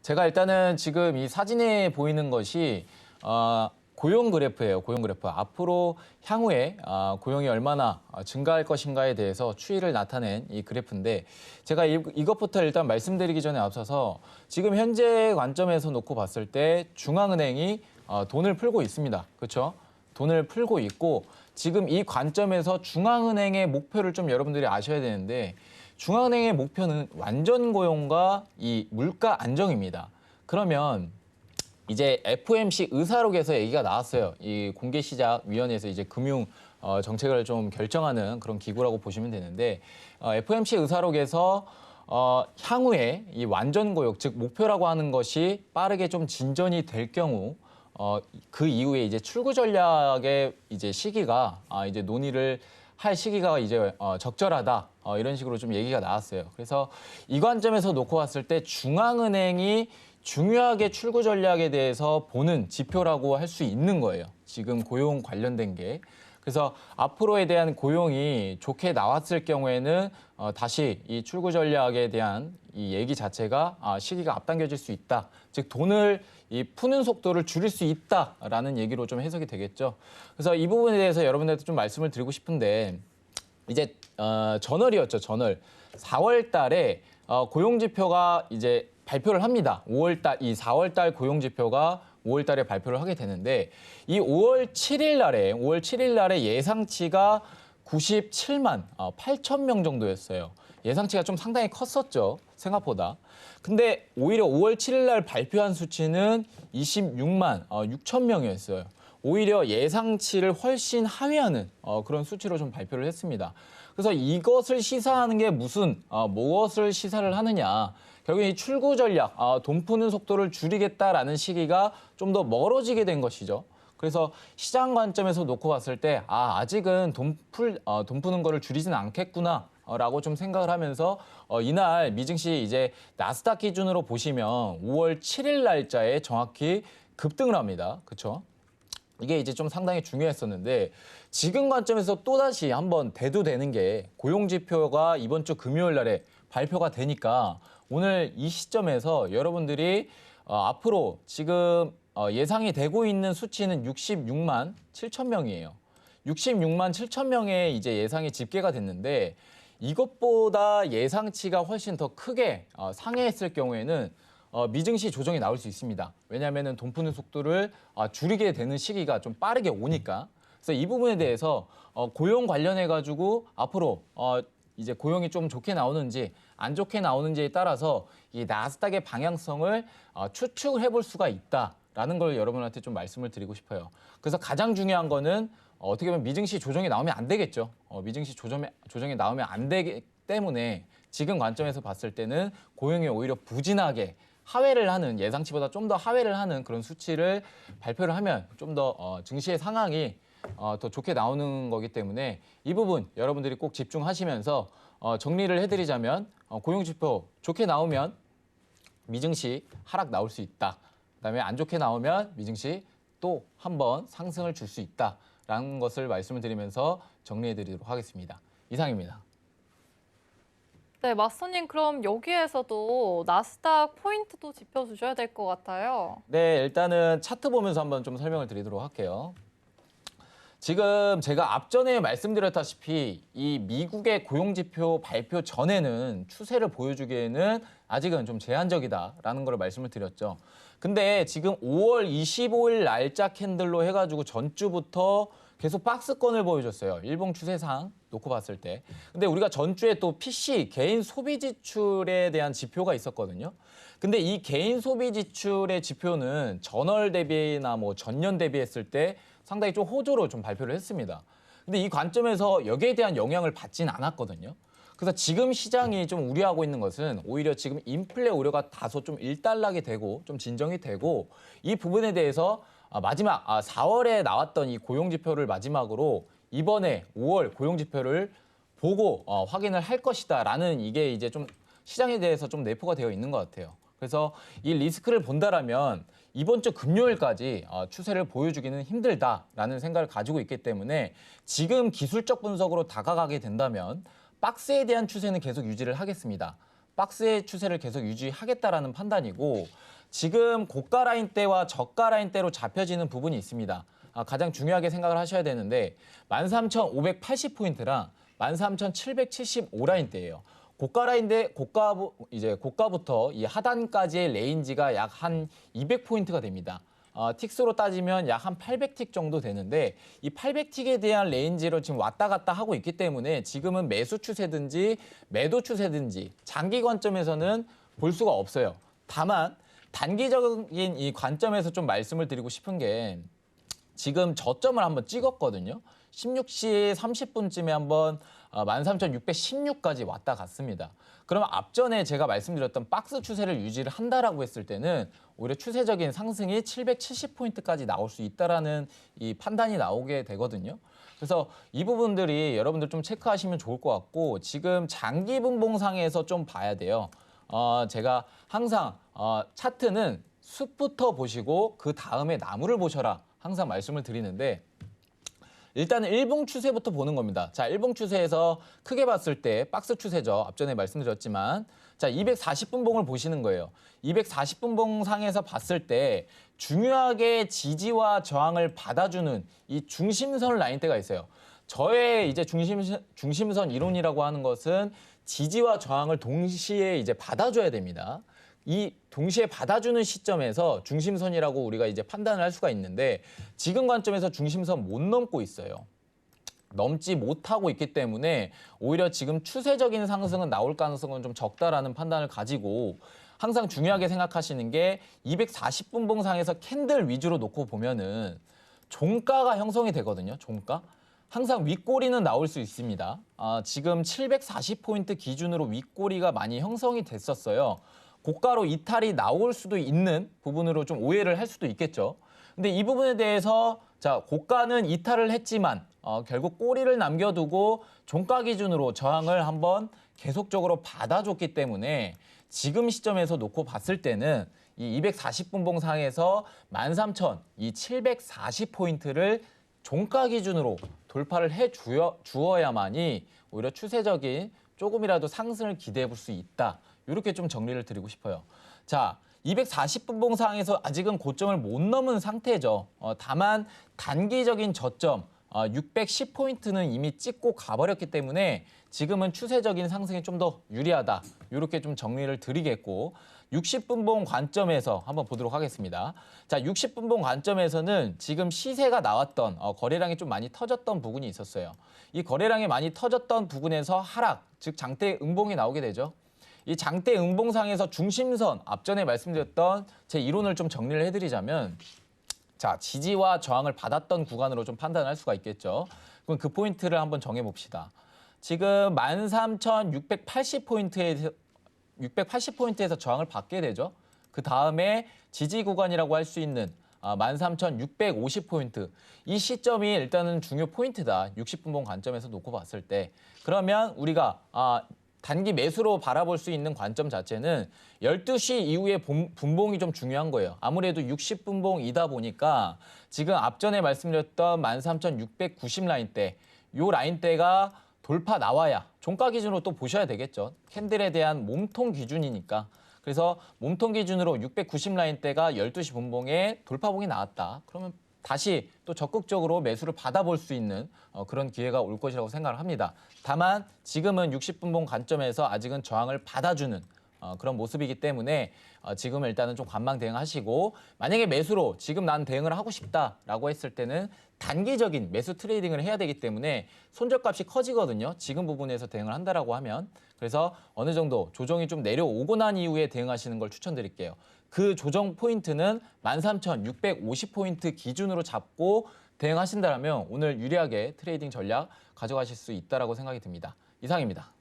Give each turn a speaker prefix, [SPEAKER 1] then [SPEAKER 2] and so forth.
[SPEAKER 1] 제가 일단은 지금 이 사진에 보이는 것이 고용 그래프예요. 고용 그래프. 앞으로 향후에 고용이 얼마나 증가할 것인가에 대해서 추이를 나타낸 이 그래프인데 제가 이것부터 일단 말씀드리기 전에 앞서서 지금 현재 관점에서 놓고 봤을 때 중앙은행이 돈을 풀고 있습니다. 그렇죠? 돈을 풀고 있고 지금 이 관점에서 중앙은행의 목표를 좀 여러분들이 아셔야 되는데 중앙은행의 목표는 완전 고용과 이 물가 안정입니다. 그러면 이제 FOMC 의사록에서 얘기가 나왔어요. 이 공개시장위원회에서 이제 금융 정책을 좀 결정하는 그런 기구라고 보시면 되는데 FOMC 의사록에서 향후에 이 완전 고용, 즉 목표라고 하는 것이 빠르게 좀 진전이 될 경우 그 이후에 이제 출구 전략의 이제 시기가 이제 논의를 할 시기가 이제 적절하다 이런 식으로 좀 얘기가 나왔어요. 그래서 이 관점에서 놓고 봤을 때 중앙은행이 중요하게 출구 전략에 대해서 보는 지표라고 할 수 있는 거예요. 지금 고용 관련된 게. 그래서 앞으로에 대한 고용이 좋게 나왔을 경우에는 다시 이 출구 전략에 대한 이 얘기 자체가 시기가 앞당겨질 수 있다. 즉 돈을 이 푸는 속도를 줄일 수 있다라는 얘기로 좀 해석이 되겠죠. 그래서 이 부분에 대해서 여러분들한테 좀 말씀을 드리고 싶은데 이제 저널이었죠. 저널. 4월 달에 고용 지표가 이제 발표를 합니다. 4월 달 고용 지표가 5월 달에 발표를 하게 되는데 이 5월 7일 날에 예상치가 97만 8천 명 정도였어요. 예상치가 좀 상당히 컸었죠. 생각보다. 근데 오히려 5월 7일 날 발표한 수치는 26만 6천 명이었어요. 오히려 예상치를 훨씬 하회하는 그런 수치로 좀 발표를 했습니다. 그래서 이것을 시사하는 게 무엇을 시사를 하느냐. 결국 이 출구 전략, 돈 푸는 속도를 줄이겠다라는 시기가 좀 더 멀어지게 된 것이죠. 그래서 시장 관점에서 놓고 봤을 때 아직은 돈 푸는 거를 줄이진 않겠구나라고 좀 생각을 하면서 이날 미증시 이제 나스닥 기준으로 보시면 5월 7일 날짜에 정확히 급등을 합니다. 그렇죠? 이게 이제 좀 상당히 중요했었는데 지금 관점에서 또다시 한번 대두되는 게 고용지표가 이번 주 금요일 날에 발표가 되니까 오늘 이 시점에서 여러분들이 앞으로 지금 예상이 되고 있는 수치는 66만 7천 명이에요. 66만 7천 명의 이제 예상이 집계가 됐는데 이것보다 예상치가 훨씬 더 크게 상회했을 경우에는 미증시 조정이 나올 수 있습니다. 왜냐하면 돈 푸는 속도를 줄이게 되는 시기가 좀 빠르게 오니까. 그래서 이 부분에 대해서 고용 관련해 가지고 앞으로 이제 고용이 좀 좋게 나오는지 안 좋게 나오는지에 따라서 이 나스닥의 방향성을 추측을 해볼 수가 있다라는 걸 여러분한테 좀 말씀을 드리고 싶어요. 그래서 가장 중요한 거는 어떻게 보면 미증시 조정이 나오면 안 되겠죠. 미증시 조정이 나오면 안 되기 때문에 지금 관점에서 봤을 때는 고용이 오히려 부진하게 하회를 하는 예상치보다 좀 더 하회를 하는 그런 수치를 발표를 하면 좀 더 증시의 상황이 더 좋게 나오는 거기 때문에 이 부분 여러분들이 꼭 집중하시면서 정리를 해드리자면 고용지표 좋게 나오면 미증시 하락 나올 수 있다. 그다음에 안 좋게 나오면 미증시 또 한 번 상승을 줄 수 있다라는 것을 말씀을 드리면서 정리해드리도록 하겠습니다. 이상입니다.
[SPEAKER 2] 네, 마스터님 그럼 여기에서도 나스닥 포인트도 짚어주셔야 될 것 같아요.
[SPEAKER 1] 네, 일단은 차트 보면서 한번 좀 설명을 드리도록 할게요. 지금 제가 앞전에 말씀드렸다시피 이 미국의 고용지표 발표 전에는 추세를 보여주기에는 아직은 좀 제한적이다라는 걸 말씀을 드렸죠. 근데 지금 5월 25일 날짜 캔들로 해가지고 전주부터 계속 박스권을 보여줬어요. 일봉 추세상 놓고 봤을 때. 근데 우리가 전주에 또 PC, 개인 소비 지출에 대한 지표가 있었거든요. 근데 이 개인 소비 지출의 지표는 전월 대비나 뭐 전년 대비했을 때 상당히 좀 호조로 좀 발표를 했습니다. 근데 이 관점에서 여기에 대한 영향을 받진 않았거든요. 그래서 지금 시장이 좀 우려하고 있는 것은 오히려 지금 인플레 우려가 다소 좀 일단락이 되고 좀 진정이 되고 이 부분에 대해서 마지막 4월에 나왔던 이 고용지표를 마지막으로 이번에 5월 고용지표를 보고 확인을 할 것이다라는 이게 이제 좀 시장에 대해서 좀 내포가 되어 있는 것 같아요. 그래서 이 리스크를 본다라면 이번 주 금요일까지 추세를 보여주기는 힘들다라는 생각을 가지고 있기 때문에 지금 기술적 분석으로 다가가게 된다면 박스에 대한 추세는 계속 유지를 하겠습니다. 박스의 추세를 계속 유지하겠다라는 판단이고 지금 고가 라인대와 저가 라인대로 잡혀지는 부분이 있습니다. 가장 중요하게 생각을 하셔야 되는데 13,580포인트랑 13,775라인대예요. 고가 라인대 고가부터 이 하단까지의 레인지가 약 한 200포인트가 됩니다. 틱스로 따지면 약 한 800틱 정도 되는데 이 800틱에 대한 레인지를 지금 왔다 갔다 하고 있기 때문에 지금은 매수 추세든지 매도 추세든지 장기 관점에서는 볼 수가 없어요. 다만 단기적인 이 관점에서 좀 말씀을 드리고 싶은 게 지금 저점을 한번 찍었거든요. 16시 30분쯤에 한번 13,616까지 왔다 갔습니다. 그러면 앞전에 제가 말씀드렸던 박스 추세를 유지를 한다라고 했을 때는 오히려 추세적인 상승이 770포인트까지 나올 수 있다라는 이 판단이 나오게 되거든요. 그래서 이 부분들이 여러분들 좀 체크하시면 좋을 것 같고 지금 장기 분봉상에서 좀 봐야 돼요. 제가 항상 차트는 숲부터 보시고 그 다음에 나무를 보셔라 항상 말씀을 드리는데 일단은 일봉 추세부터 보는 겁니다. 자, 일봉 추세에서 크게 봤을 때 박스 추세죠. 앞전에 말씀드렸지만 자, 240분봉을 보시는 거예요. 240분봉 상에서 봤을 때 중요하게 지지와 저항을 받아주는 이 중심선 라인대가 있어요. 저의 이제 중심선 이론이라고 하는 것은 지지와 저항을 동시에 이제 받아줘야 됩니다. 이 동시에 받아주는 시점에서 중심선이라고 우리가 이제 판단을 할 수가 있는데 지금 관점에서 중심선 못 넘고 있어요. 넘지 못하고 있기 때문에 오히려 지금 추세적인 상승은 나올 가능성은 좀 적다라는 판단을 가지고 항상 중요하게 생각하시는 게 240분봉 상에서 캔들 위주로 놓고 보면은 종가가 형성이 되거든요. 종가. 항상 윗꼬리는 나올 수 있습니다. 지금 740포인트 기준으로 윗꼬리가 많이 형성이 됐었어요. 고가로 이탈이 나올 수도 있는 부분으로 좀 오해를 할 수도 있겠죠. 근데 이 부분에 대해서 자, 고가는 이탈을 했지만 결국 꼬리를 남겨두고 종가 기준으로 저항을 한번 계속적으로 받아줬기 때문에 지금 시점에서 놓고 봤을 때는 이 240분봉 상에서 13,740포인트를 종가 기준으로 돌파를 해 주어야만이 오히려 추세적인 조금이라도 상승을 기대해 볼 수 있다. 이렇게 좀 정리를 드리고 싶어요. 자, 240분봉 상에서 아직은 고점을 못 넘은 상태죠. 다만 단기적인 저점 610포인트는 이미 찍고 가버렸기 때문에 지금은 추세적인 상승이 좀 더 유리하다. 이렇게 좀 정리를 드리겠고 60분봉 관점에서 한번 보도록 하겠습니다. 자, 60분봉 관점에서는 지금 시세가 나왔던 거래량이 좀 많이 터졌던 부분이 있었어요. 이 거래량이 많이 터졌던 부분에서 하락, 즉 장대 음봉이 나오게 되죠. 이 장대 음봉상에서 중심선, 앞전에 말씀드렸던 제 이론을 좀 정리를 해드리자면 자, 지지와 저항을 받았던 구간으로 좀 판단할 수가 있겠죠. 그럼 그 포인트를 한번 정해봅시다. 지금 13,680포인트에서 저항을 받게 되죠. 그 다음에 지지 구간이라고 할 수 있는 13,650포인트. 이 시점이 일단은 중요 포인트다. 60분봉 관점에서 놓고 봤을 때. 그러면 우리가 단기 매수로 바라볼 수 있는 관점 자체는 12시 이후에 분봉이 좀 중요한 거예요. 아무래도 60분봉이다 보니까 지금 앞전에 말씀드렸던 13,690 라인대, 요 라인대가 돌파 나와야 종가 기준으로 또 보셔야 되겠죠. 캔들에 대한 몸통 기준이니까. 그래서 몸통 기준으로 690 라인대가 12시 분봉에 돌파봉이 나왔다. 그러면 다시 또 적극적으로 매수를 받아볼 수 있는 그런 기회가 올 것이라고 생각을 합니다. 다만 지금은 60분봉 관점에서 아직은 저항을 받아주는 그런 모습이기 때문에 지금은 일단은 좀 관망 대응하시고 만약에 매수로 지금 난 대응을 하고 싶다라고 했을 때는 단기적인 매수 트레이딩을 해야 되기 때문에 손절값이 커지거든요. 지금 부분에서 대응을 한다라고 하면. 그래서 어느 정도 조정이 좀 내려오고 난 이후에 대응하시는 걸 추천드릴게요. 그 조정 포인트는 13,650포인트 기준으로 잡고 대응하신다면 오늘 유리하게 트레이딩 전략 가져가실 수 있다라고 생각이 듭니다. 이상입니다.